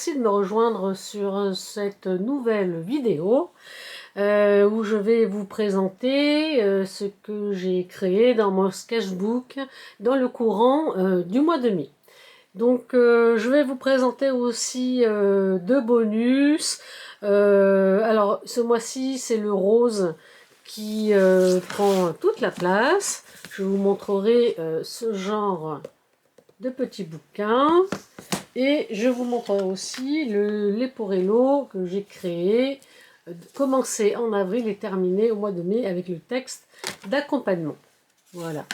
merci de me rejoindre sur cette nouvelle vidéo où je vais vous présenter ce que j'ai créé dans mon sketchbook dans le courant du mois de mai. Donc je vais vous présenter aussi deux bonus. Alors ce mois-ci c'est le rose qui prend toute la place. Je vous montrerai ce genre de petits bouquins. Et je vous montrerai aussi le Leporello que j'ai créé, commencé en avril et terminé au mois de mai avec le texte d'accompagnement. Voilà.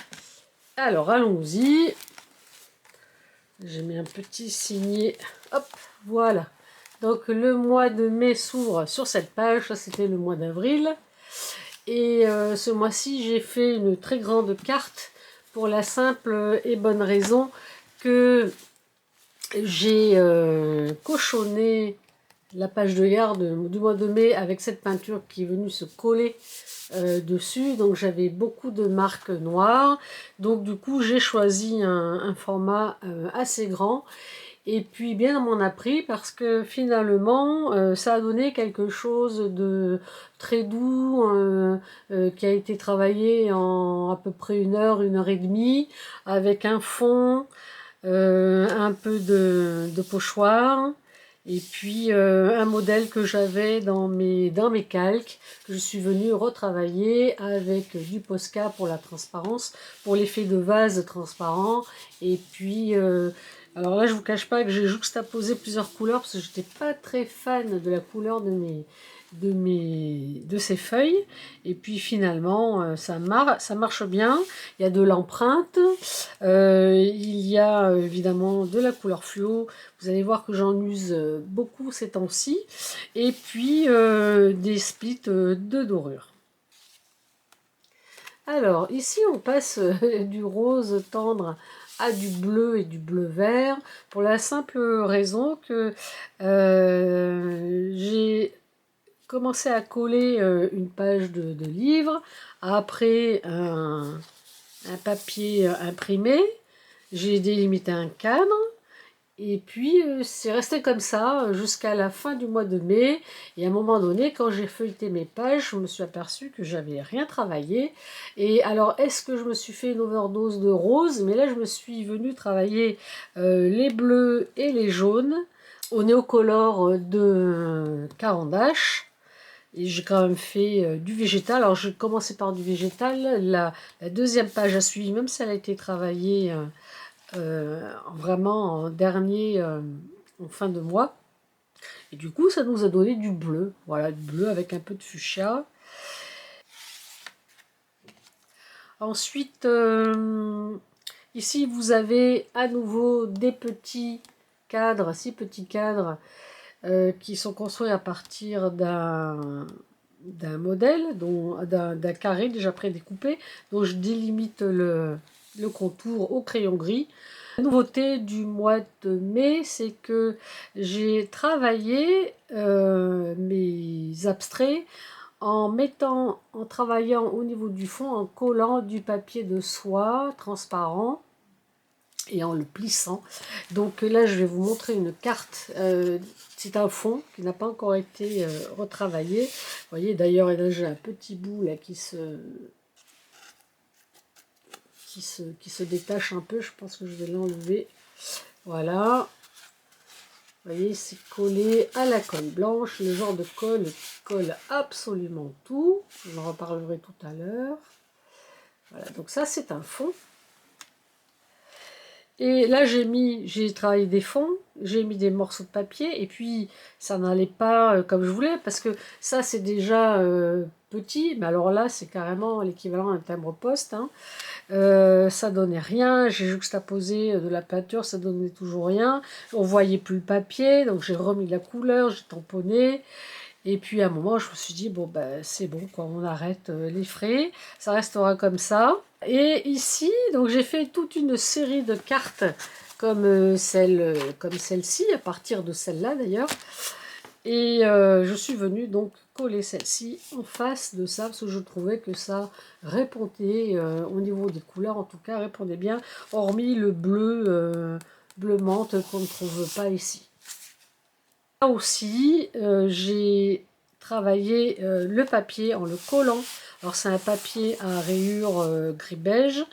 Alors allons-y. J'ai mis un petit signet. Hop, voilà. Donc le mois de mai s'ouvre sur cette page. Ça c'était le mois d'avril. Et ce mois-ci j'ai fait une très grande carte pour la simple et bonne raison que j'ai cochonné la page de garde du mois de mai avec cette peinture qui est venue se coller dessus. Donc j'avais beaucoup de marques noires. Donc du coup j'ai choisi un format assez grand. Et puis bien on m'en a pris parce que finalement ça a donné quelque chose de très doux qui a été travaillé en à peu près 1 heure et demie avec un fond. Un peu de pochoir et puis un modèle que j'avais dans mes calques que je suis venue retravailler avec du Posca pour la transparence, pour l'effet de vase transparent. Et puis alors là je vous cache pas que j'ai juxtaposé plusieurs couleurs parce que j'étais pas très fan de la couleur de ces feuilles. Et puis finalement ça marche bien. Il y a de l'empreinte, il y a évidemment de la couleur fluo. Vous allez voir que j'en use beaucoup ces temps-ci. Et puis des splits de dorure. Alors ici on passe du rose tendre à du bleu et du bleu vert pour la simple raison que j'ai commencé à coller une page de livre après un papier imprimé. J'ai délimité un cadre et puis c'est resté comme ça jusqu'à la fin du mois de mai. Et à un moment donné, quand j'ai feuilleté mes pages, je me suis aperçue que j'avais rien travaillé. Et alors, est-ce que je me suis fait une overdose de rose? Mais là, je me suis venue travailler les bleus et les jaunes au néocolore de Caran d'Ache. Et j'ai quand même fait du végétal. Alors, je commençais par du végétal. La deuxième page a suivi, même si elle a été travaillée vraiment en dernier, en fin de mois. Et du coup, ça nous a donné du bleu. Voilà, du bleu avec un peu de fuchsia. Ensuite, ici, vous avez à nouveau des petits cadres, 6 petits cadres qui sont construits à partir d'un modèle, d'un carré déjà prédécoupé, dont je délimite le contour au crayon gris. La nouveauté du mois de mai, c'est que j'ai travaillé mes abstraits en travaillant au niveau du fond, en collant du papier de soie transparent et en le plissant. Donc là, je vais vous montrer une carte. C'est un fond qui n'a pas encore été retravaillé. Vous voyez, d'ailleurs, là, j'ai un petit bout là qui se détache un peu. Je pense que je vais l'enlever. Voilà. Vous voyez, c'est collé à la colle blanche. Le genre de colle qui colle absolument tout. J'en reparlerai tout à l'heure. Voilà, donc ça, c'est un fond. Et là, j'ai travaillé des fonds, j'ai mis des morceaux de papier, et puis ça n'allait pas comme je voulais, parce que ça, c'est déjà petit, mais alors là, c'est carrément l'équivalent d'un timbre-poste. Hein. Ça donnait rien, j'ai juxtaposé de la peinture, ça donnait toujours rien. On voyait plus le papier, donc j'ai remis de la couleur, j'ai tamponné. Et puis à un moment, je me suis dit, bon, ben, c'est bon, quoi, on arrête les frais, ça restera comme ça. Et ici, donc j'ai fait toute une série de cartes comme celle-ci, à partir de celle-là d'ailleurs. Et je suis venue donc coller celle-ci en face de ça, parce que je trouvais que ça répondait, au niveau des couleurs en tout cas, répondait bien, hormis le bleu, bleu menthe qu'on ne trouve pas ici. Aussi, j'ai travaillé le papier en le collant. Alors c'est un papier à rayures gris beige.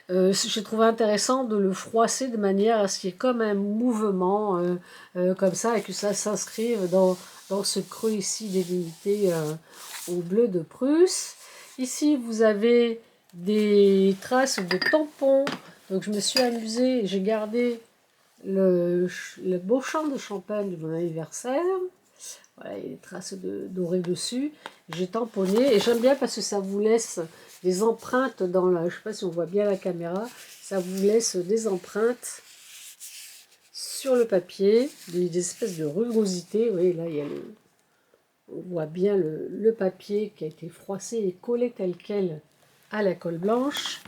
J'ai trouvé intéressant de le froisser de manière à ce qu'il y ait comme un mouvement comme ça et que ça s'inscrive dans ce creux ici délimité au bleu de Prusse. Ici vous avez des traces de tampons. Donc je me suis amusée, j'ai gardé le beau champ de champagne de mon anniversaire. Voilà, il y a des traces dorées dessus. J'ai tamponné et j'aime bien parce que ça vous laisse des empreintes dans la... Je ne sais pas si on voit bien la caméra. Ça vous laisse des empreintes sur le papier, des espèces de rugosités. Vous voyez, là, il y a on voit bien le papier qui a été froissé et collé tel quel à la colle blanche.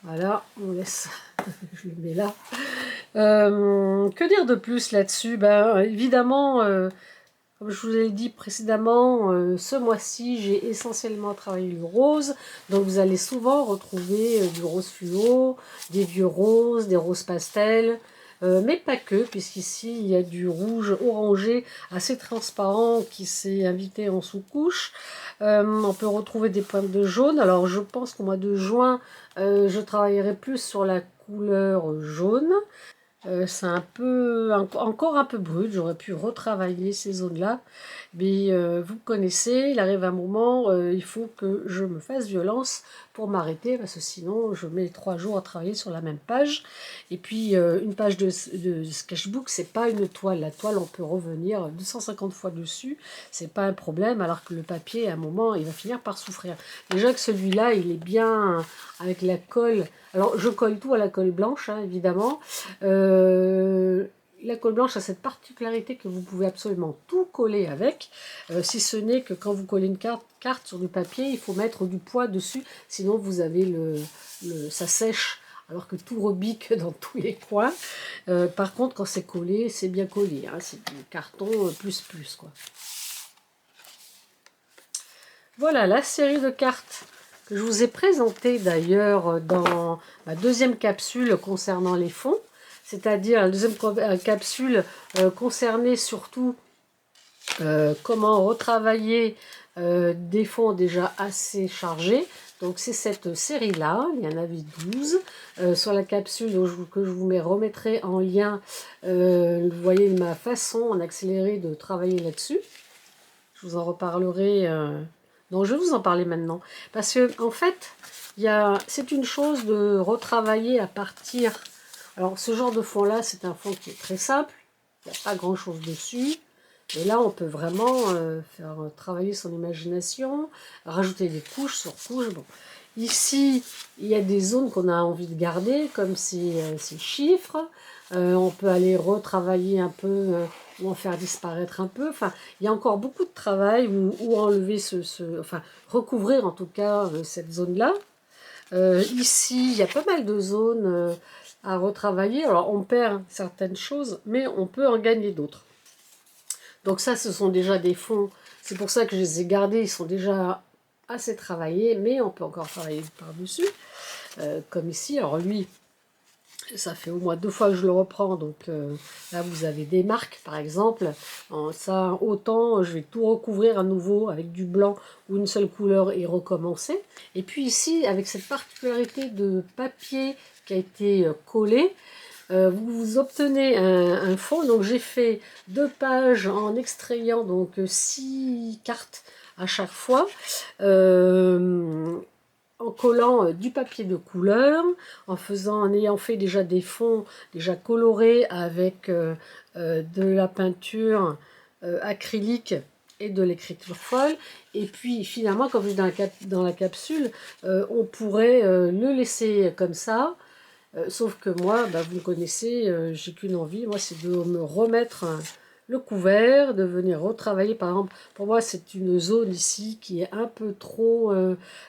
Voilà, on laisse... Je le mets là. Que dire de plus là-dessus? Ben, évidemment, comme je vous l'ai dit précédemment, ce mois-ci, j'ai essentiellement travaillé le rose. Donc vous allez souvent retrouver du rose fluo, des vieux roses, des roses pastels. Mais pas que, puisqu'ici, il y a du rouge orangé assez transparent qui s'est invité en sous-couche. On peut retrouver des pointes de jaune. Alors je pense qu'au mois de juin, je travaillerai plus sur la couleur jaune. C'est un peu, encore un peu brut, j'aurais pu retravailler ces zones-là, mais vous connaissez, il arrive un moment, il faut que je me fasse violence pour m'arrêter, parce que sinon je mets 3 jours à travailler sur la même page. Et puis une page de sketchbook, c'est pas une toile, la toile on peut revenir 250 fois dessus, c'est pas un problème, alors que le papier à un moment il va finir par souffrir. Déjà que celui-là il est bien avec la colle. Alors, je colle tout à la colle blanche, hein, évidemment. La colle blanche a cette particularité que vous pouvez absolument tout coller avec, si ce n'est que quand vous collez une carte sur du papier, il faut mettre du poids dessus, sinon vous avez ça sèche, alors que tout rebique dans tous les coins. Par contre, quand c'est collé, c'est bien collé, hein, c'est du carton plus, quoi. Voilà la série de cartes que je vous ai présenté d'ailleurs dans ma deuxième capsule concernant les fonds, c'est-à-dire la deuxième capsule concernée surtout comment retravailler des fonds déjà assez chargés. Donc c'est cette série-là, il y en avait 12. Sur la capsule que je vous remettrai en lien, vous voyez ma façon en accéléré de travailler là-dessus. Je vous en reparlerai... Donc je vais vous en parler maintenant. Parce que en fait, c'est une chose de retravailler à partir... Alors ce genre de fond-là, c'est un fond qui est très simple. Il n'y a pas grand-chose dessus. Et là, on peut vraiment faire travailler son imagination, rajouter des couches sur couches. Bon. Ici, il y a des zones qu'on a envie de garder, comme ces chiffres. On peut aller retravailler un peu, ou en faire disparaître un peu. Enfin, il y a encore beaucoup de travail, ou enlever enfin, recouvrir en tout cas cette zone-là. Ici, il y a pas mal de zones à retravailler. Alors, on perd certaines choses, mais on peut en gagner d'autres. Donc ça, ce sont déjà des fonds. C'est pour ça que je les ai gardés. Ils sont déjà assez travaillés, mais on peut encore travailler par-dessus. Comme ici. Alors lui, ça fait au moins 2 fois que je le reprends. Donc là, vous avez des marques, par exemple. Ça, autant, je vais tout recouvrir à nouveau avec du blanc ou une seule couleur et recommencer. Et puis ici, avec cette particularité de papier qui a été collé, vous obtenez un fond. Donc j'ai fait 2 pages en extrayant donc 6 cartes à chaque fois, en collant du papier de couleur, en ayant fait déjà des fonds déjà colorés avec de la peinture acrylique et de l'écriture folle. Et puis finalement, comme je dis dans la capsule, on pourrait le laisser comme ça. Sauf que moi, bah, vous me connaissez, j'ai qu'une envie, moi c'est de me remettre le couvert, de venir retravailler. Par exemple, pour moi c'est une zone ici qui est un peu trop,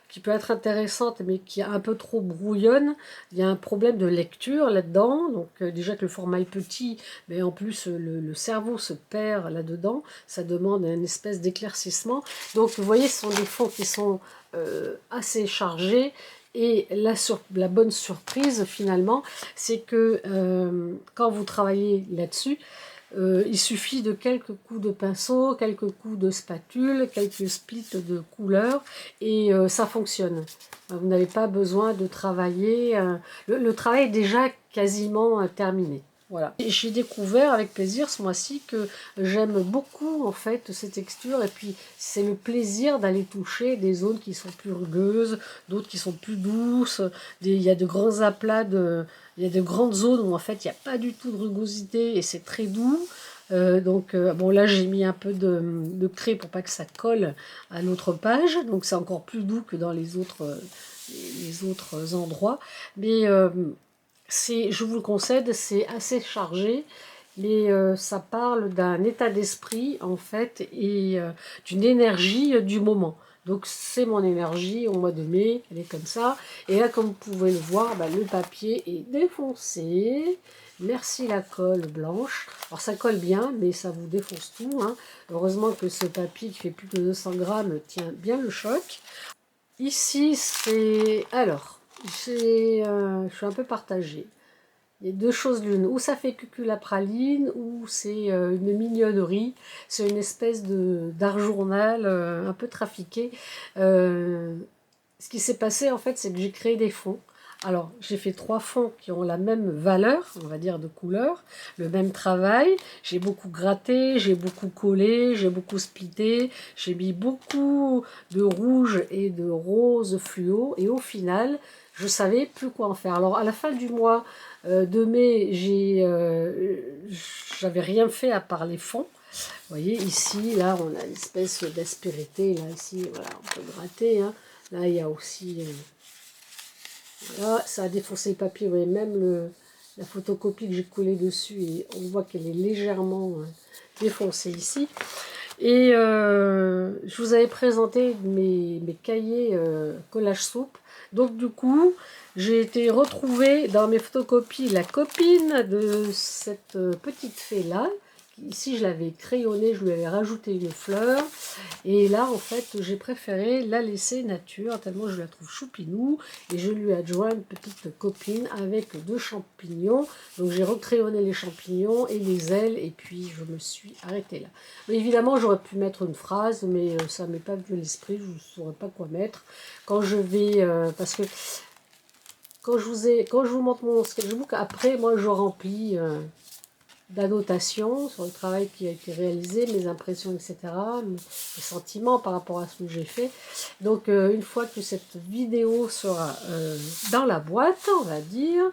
qui peut être intéressante, mais qui est un peu trop brouillonne. Il y a un problème de lecture là-dedans, donc déjà que le format est petit, mais en plus le cerveau se perd là-dedans, ça demande une espèce d'éclaircissement. Donc vous voyez, ce sont des fonds qui sont assez chargés. Et la bonne surprise, finalement, c'est que quand vous travaillez là-dessus, il suffit de quelques coups de pinceau, quelques coups de spatule, quelques splits de couleurs et ça fonctionne. Vous n'avez pas besoin de travailler. Le travail est déjà quasiment terminé. Voilà. J'ai découvert avec plaisir ce mois-ci que j'aime beaucoup en fait ces textures et puis c'est le plaisir d'aller toucher des zones qui sont plus rugueuses, d'autres qui sont plus douces. Il y a de grands aplats, il y a de grandes zones où en fait il n'y a pas du tout de rugosité et c'est très doux. Bon là j'ai mis un peu de craie pour pas que ça colle à l'autre page, donc c'est encore plus doux que dans les autres endroits. Mais je vous le concède, c'est assez chargé, mais ça parle d'un état d'esprit en fait et d'une énergie du moment. Donc c'est mon énergie au mois de mai, elle est comme ça. Et là, comme vous pouvez le voir, bah, le papier est défoncé. Merci la colle blanche. Alors ça colle bien, mais ça vous défonce tout, hein. Heureusement que ce papier qui fait plus de 200 grammes tient bien le choc. Ici, c'est... Alors, je suis un peu partagée. Il y a deux choses l'une, ou ça fait cuculapraline, ou c'est une mignonnerie. C'est une espèce d'art journal un peu trafiqué. Ce qui s'est passé, en fait, c'est que j'ai créé des fonds. Alors, j'ai fait 3 fonds qui ont la même valeur, on va dire, de couleur, le même travail. J'ai beaucoup gratté, j'ai beaucoup collé, j'ai beaucoup splitté, j'ai mis beaucoup de rouge et de rose fluo, et au final, je savais plus quoi en faire. Alors, à la fin du mois de mai, j'avais rien fait à part les fonds. Vous voyez, ici, là, on a une espèce d'aspérité, là, ici, voilà, on peut gratter, hein. Là, il y a aussi... voilà, ça a défoncé le papier. Vous voyez, même la photocopie que j'ai collée dessus, et on voit qu'elle est légèrement défoncée ici. Et je vous avais présenté mes cahiers collage soupe. Donc, du coup, j'ai été retrouver dans mes photocopies la copine de cette petite fée-là. Ici, je l'avais crayonnée, je lui avais rajouté une fleur. Et là, en fait, j'ai préféré la laisser nature, tellement je la trouve choupinou. Et je lui ai adjoint une petite copine avec 2 champignons. Donc j'ai recrayonné les champignons et les ailes, et puis je me suis arrêtée là. Mais évidemment, j'aurais pu mettre une phrase, mais ça ne m'est pas venu à l'esprit, je ne saurais pas quoi mettre. Quand je vais... parce que quand je vous montre mon sketchbook, après, moi, je remplis... d'annotation sur le travail qui a été réalisé, mes impressions, etc., mes sentiments par rapport à ce que j'ai fait. Donc, une fois que cette vidéo sera dans la boîte, on va dire,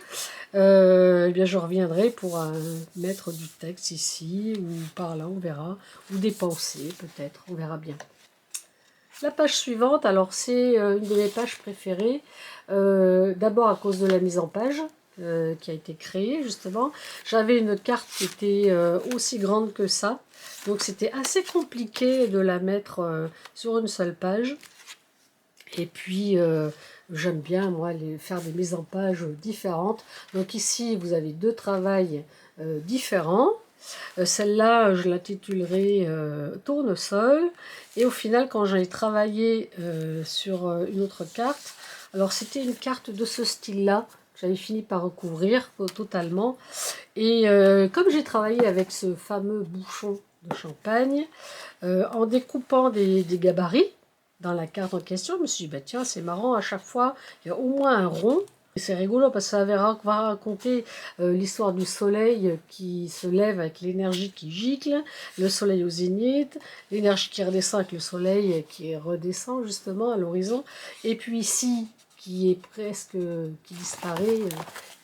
eh bien, je reviendrai pour mettre du texte ici, ou par là, on verra, ou des pensées, peut-être, on verra bien. La page suivante, alors c'est une de mes pages préférées, d'abord à cause de la mise en page, qui a été créée justement. J'avais une carte qui était aussi grande que ça, donc c'était assez compliqué de la mettre sur une seule page. Et puis j'aime bien moi faire des mises en page différentes. Donc ici vous avez 2 travails différents. Celle-là, je l'intitulerai Tournesol. Et au final, quand j'ai travaillé sur une autre carte, alors c'était une carte de ce style-là, j'avais fini par recouvrir totalement. Et comme j'ai travaillé avec ce fameux bouchon de champagne, en découpant des gabarits dans la carte en question, je me suis dit, bah, tiens, c'est marrant, à chaque fois, il y a au moins un rond. C'est rigolo parce que ça va raconter l'histoire du soleil qui se lève avec l'énergie qui gicle, le soleil au zénith, l'énergie qui redescend avec le soleil qui redescend justement à l'horizon, et puis ici qui est presque, qui disparaît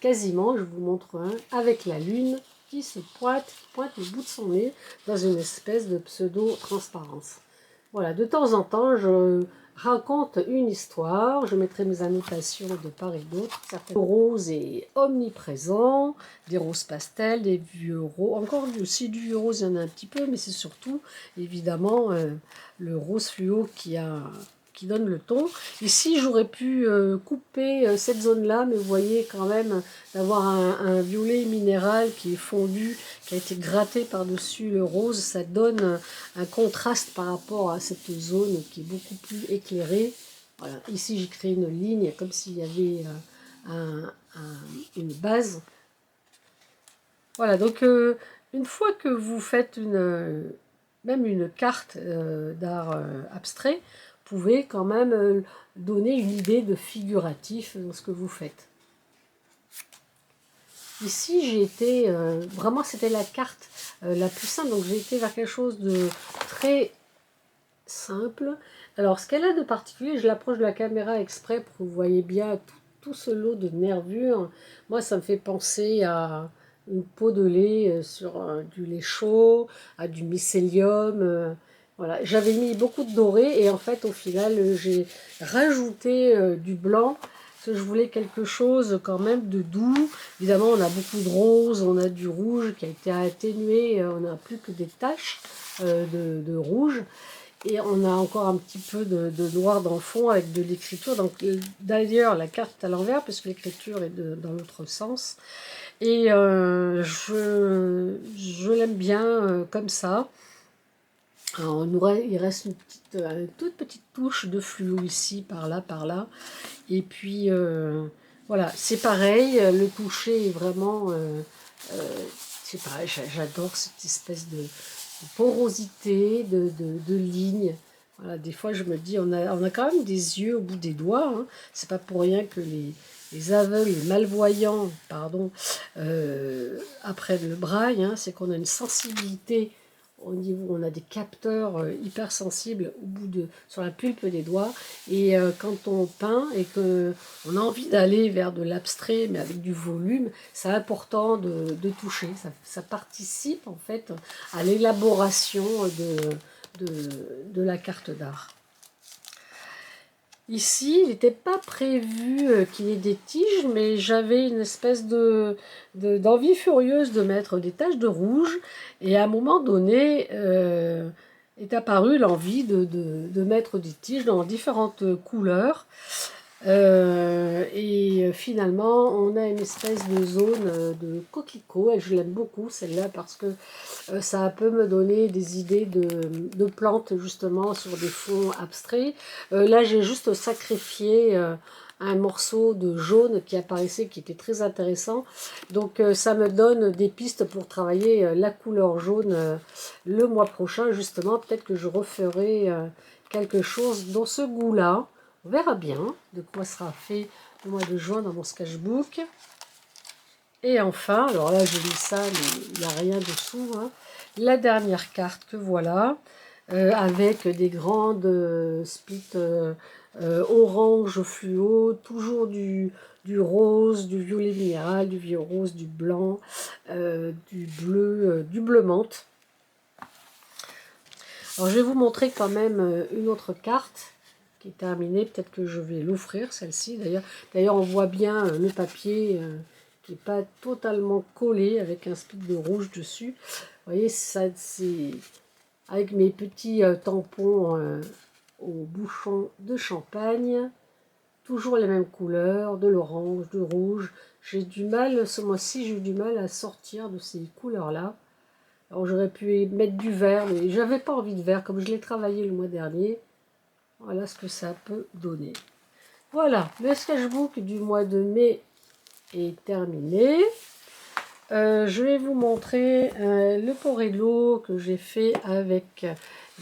quasiment, je vous montre un, avec la lune qui pointe le bout de son nez dans une espèce de pseudo-transparence. Voilà, de temps en temps, je raconte une histoire, je mettrai mes annotations de part et d'autre. Le rose est omniprésent, des roses pastels, des vieux roses, encore aussi du vieux rose, il y en a un petit peu, mais c'est surtout évidemment le rose fluo qui donne le ton. Ici, j'aurais pu couper cette zone-là, mais vous voyez quand même d'avoir un violet minéral qui est fondu, qui a été gratté par-dessus le rose, ça donne un contraste par rapport à cette zone qui est beaucoup plus éclairée. Voilà. Ici, j'ai créé une ligne comme s'il y avait une base. Voilà, donc Une fois que vous faites même une carte d'art abstrait, vous pouvez quand même donner une idée de figuratif dans ce que vous faites. Ici, j'ai été, vraiment c'était la carte la plus simple, donc j'ai été vers quelque chose de très simple. Alors, ce qu'elle a de particulier, je l'approche de la caméra exprès pour que vous voyez bien tout ce lot de nervures. Moi, ça me fait penser à une peau de lait sur du lait chaud, à du mycélium. Voilà, j'avais mis beaucoup de doré et en fait, au final, j'ai rajouté du blanc parce que je voulais quelque chose quand même de doux. Évidemment, on a beaucoup de rose, on a du rouge qui a été atténué, on n'a plus que des taches de rouge. Et on a encore un petit peu de noir dans le fond avec de l'écriture. Donc d'ailleurs, la carte est à l'envers puisque l'écriture est dans l'autre sens. Et je l'aime bien comme ça. Alors, il reste une toute petite touche de fluo ici, par là, par là. Et puis voilà, c'est pareil. Le toucher est vraiment... c'est pareil, j'adore cette espèce de porosité, de lignes. Voilà, des fois, je me dis, on a quand même des yeux au bout des doigts. Hein. C'est pas pour rien que les aveugles, les malvoyants, pardon, apprennent le braille. Hein. C'est qu'on a une sensibilité au niveau, on a des capteurs hyper sensibles sur la pulpe des doigts. Et quand on peint et qu'on a envie d'aller vers de l'abstrait, mais avec du volume, c'est important de toucher. Ça participe en fait à l'élaboration de la carte d'art. Ici, il n'était pas prévu qu'il y ait des tiges, mais j'avais une espèce d'envie furieuse de mettre des taches de rouge. Et à un moment donné, est apparue l'envie de mettre des tiges dans différentes couleurs. Et finalement, on a une espèce de zone de coquelicot. Et je l'aime beaucoup, celle-là, parce que ça peut me donner des idées de plantes, justement, sur des fonds abstraits. Là, j'ai juste sacrifié un morceau de jaune qui apparaissait, qui était très intéressant. Donc, ça me donne des pistes pour travailler la couleur jaune le mois prochain, justement. Peut-être que je referai quelque chose dans ce goût-là. On verra bien de quoi sera fait le mois de juin dans mon sketchbook. Et enfin, alors là j'ai mis ça, mais il n'y a rien dessous. Hein. La dernière carte que voilà, avec des grandes splits orange fluo, toujours du rose, du violet minéral, du vieux rose, du blanc, du bleu menthe. Alors je vais vous montrer quand même une autre carte qui est terminée. Peut-être que je vais l'offrir, celle-ci. D'ailleurs, on voit bien le papier qui n'est pas totalement collé avec un split de rouge dessus. Vous voyez, ça, c'est avec mes petits tampons au bouchon de champagne. Toujours les mêmes couleurs, de l'orange, du rouge. J'ai du mal, ce mois-ci, j'ai eu du mal à sortir de ces couleurs-là. Alors j'aurais pu mettre du vert, mais j'avais pas envie de vert, comme je l'ai travaillé le mois dernier. Voilà ce que ça peut donner. Voilà, le sketchbook du mois de mai est terminé. Je vais vous montrer le Porello que j'ai fait avec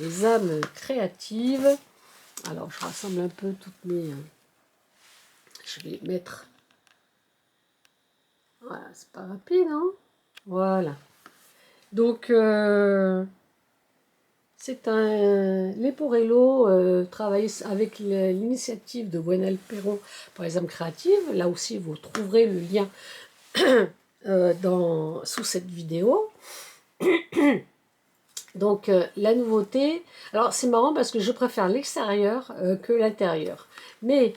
les âmes créatives. Alors, je rassemble un peu toutes mes... je vais mettre... Voilà, c'est pas rapide, hein. Voilà. Donc, c'est un Leporello travaillé avec l'initiative de Gwenelle Perron pour les âmes créatives. Là aussi, vous trouverez le lien sous cette vidéo. Donc, la nouveauté... Alors, c'est marrant parce que je préfère l'extérieur que l'intérieur. Mais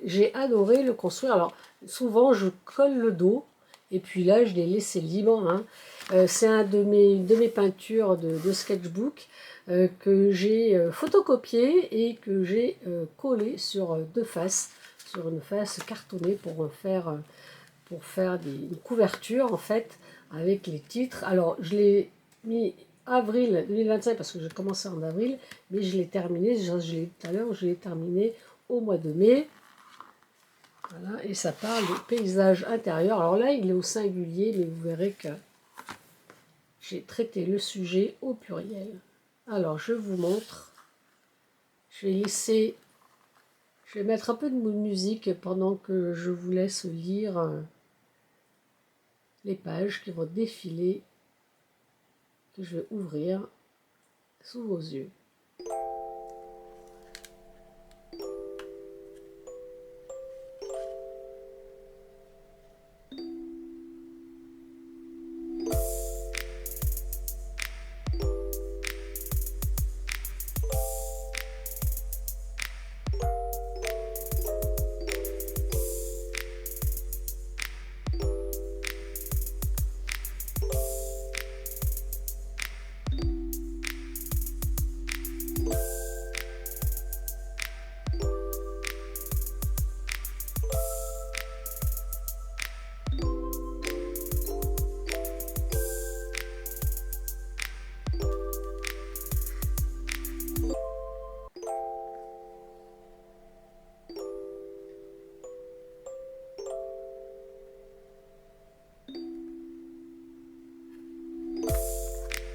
j'ai adoré le construire. Alors, souvent, je colle le dos. Et puis là, je l'ai laissé libre. Hein. C'est un de mes peintures de sketchbook que j'ai photocopié et que j'ai collé sur deux faces, sur une face cartonnée pour faire une couverture en fait avec les titres. Alors je l'ai mis avril 2025 parce que j'ai commencé en avril, mais je l'ai terminé, je l'ai dit tout à l'heure, je l'ai terminé au mois de mai. Voilà, et ça parle de paysage intérieur. Alors là, il est au singulier, mais vous verrez que j'ai traité le sujet au pluriel. Alors, je vous montre. Je vais mettre un peu de musique pendant que je vous laisse lire les pages qui vont défiler, que je vais ouvrir sous vos yeux.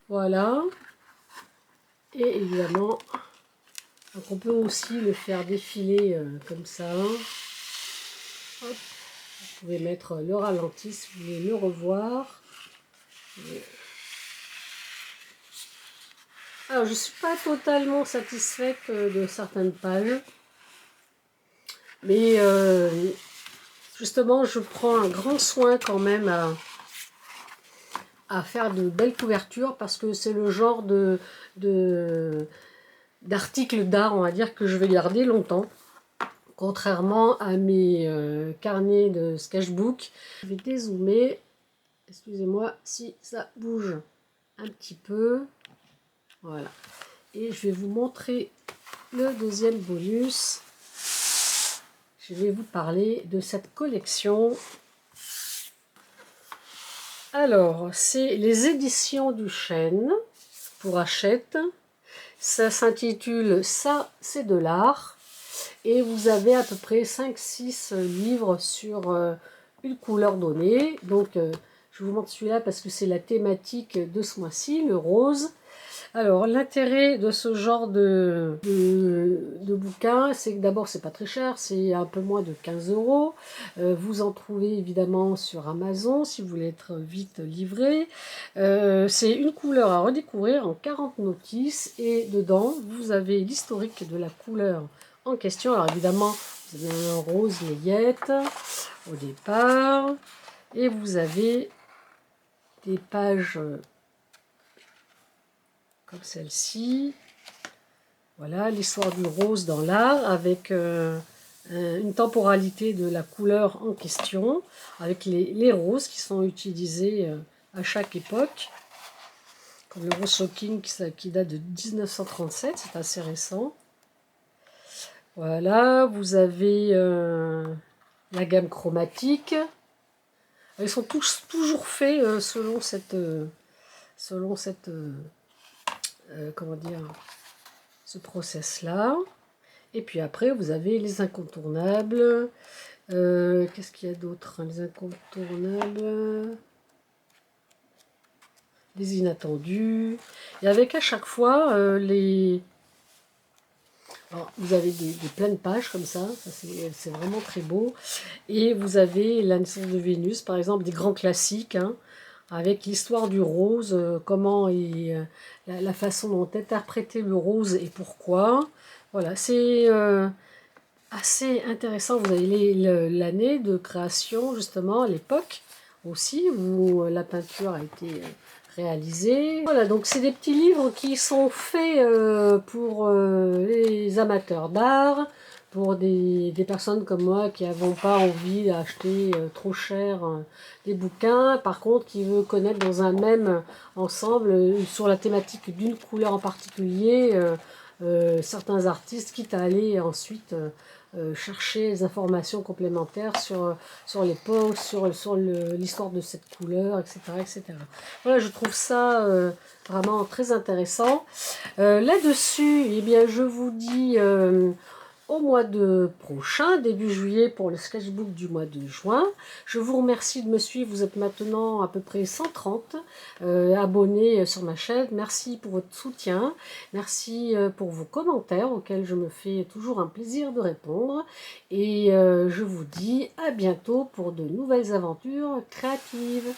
Voilà. Et évidemment, donc on peut aussi le faire défiler comme ça. Hop. Vous pouvez mettre le ralenti si vous voulez le revoir. Alors, je ne suis pas totalement satisfaite de certaines pages. Mais justement, je prends un grand soin quand même à faire de belles couvertures parce que c'est le genre d'articles d'art, on va dire, que je vais garder longtemps. Contrairement à mes carnets de sketchbook. Je vais dézoomer. Excusez-moi si ça bouge un petit peu. Voilà. Et je vais vous montrer le deuxième bonus. Je vais vous parler de cette collection. Alors, c'est les éditions du Chêne pour Hachette. Ça s'intitule « Ça, c'est de l'art ». Et vous avez à peu près 5-6 livres sur une couleur donnée. Donc, je vous montre celui-là parce que c'est la thématique de ce mois-ci, le rose. Alors, l'intérêt de ce genre de bouquin, c'est que d'abord, c'est pas très cher, c'est un peu moins de 15 €. Vous en trouvez évidemment sur Amazon si vous voulez être vite livré. C'est une couleur à redécouvrir en 40 notices et dedans, vous avez l'historique de la couleur en question. Alors évidemment, vous avez un rose layette au départ et vous avez des pages comme celle-ci. Voilà, l'histoire du rose dans l'art avec une temporalité de la couleur en question, avec les roses qui sont utilisées à chaque époque. Comme le rose shocking qui date de 1937, c'est assez récent. Voilà, vous avez la gamme chromatique. Ils sont toujours faits selon cette comment dire, ce process-là. Et puis après, vous avez les incontournables. Qu'est-ce qu'il y a d'autre? Les incontournables. Les inattendus. Et avec à chaque fois alors, vous avez plein de pages comme ça c'est vraiment très beau. Et vous avez la naissance de Vénus, par exemple, des grands classiques, hein, avec l'histoire du rose, comment la façon dont interpréter le rose et pourquoi. Voilà, c'est assez intéressant. Vous avez l'année de création, justement, l'époque aussi, où la peinture a été réalisée. Voilà, donc c'est des petits livres qui sont faits pour les amateurs d'art, pour des personnes comme moi qui n'avons pas envie d'acheter trop cher des bouquins, par contre qui veut connaître dans un même ensemble sur la thématique d'une couleur en particulier certains artistes, quitte à aller ensuite chercher des informations complémentaires sur les posts, sur l'histoire de cette couleur, etc., etc. Voilà, je trouve ça vraiment très intéressant. Là-dessus, eh bien, je vous dis au mois de prochain, début juillet, pour le sketchbook du mois de juin. Je vous remercie de me suivre. Vous êtes maintenant à peu près 130 abonnés sur ma chaîne. Merci pour votre soutien. Merci pour vos commentaires auxquels je me fais toujours un plaisir de répondre. Et je vous dis à bientôt pour de nouvelles aventures créatives.